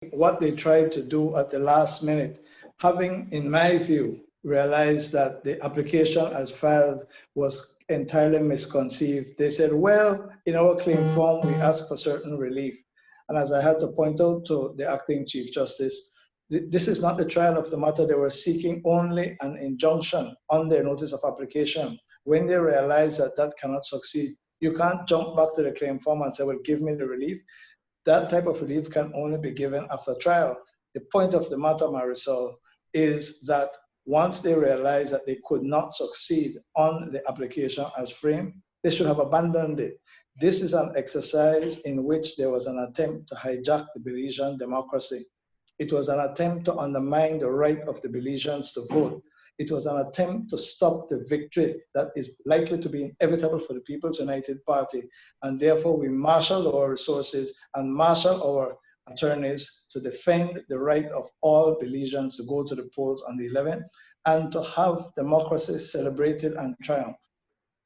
what they tried to do at the last minute, having, in my view, realized that the application as filed was entirely misconceived. They said, well, in our claim form, we ask for certain relief. And as I had to point out to the acting Chief Justice, this is not the trial of the matter. They were seeking only an injunction on their notice of application. When they realize that that cannot succeed, you can't jump back to the claim form and say, well, give me the relief. That type of relief can only be given after trial. The point of the matter, Marisol, is that once they realize that they could not succeed on the application as framed, they should have abandoned it. This is an exercise in which there was an attempt to hijack the Belizean democracy. It was an attempt to undermine the right of the Belizeans to vote. It was an attempt to stop the victory that is likely to be inevitable for the People's United Party. And therefore, we marshaled our resources and marshaled our attorneys to defend the right of all Belizeans to go to the polls on the 11th and to have democracy celebrated and triumph.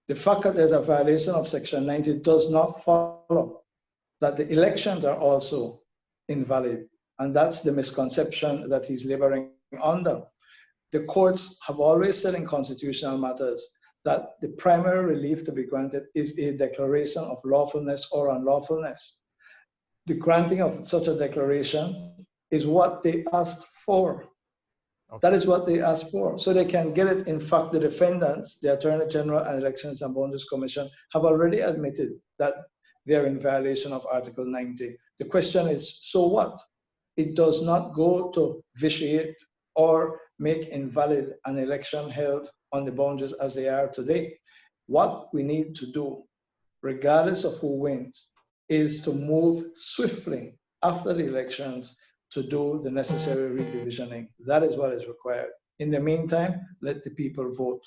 The fact that there's a violation of Section 90 does not follow that the elections are also invalid. And that's the misconception that he's laboring under. The courts have always said in constitutional matters that the primary relief to be granted is a declaration of lawfulness or unlawfulness. The granting of such a declaration is what they asked for. Okay. That is what they asked for. So they can get it. In fact, the defendants, the Attorney General and Elections and Boundaries Commission, have already admitted that they're in violation of Article 90. The question is, so what? It does not go to vitiate or make invalid an election held on the boundaries as they are today. What we need to do, regardless of who wins, is to move swiftly after the elections to do the necessary redivisioning. That is what is required. In the meantime, let the people vote.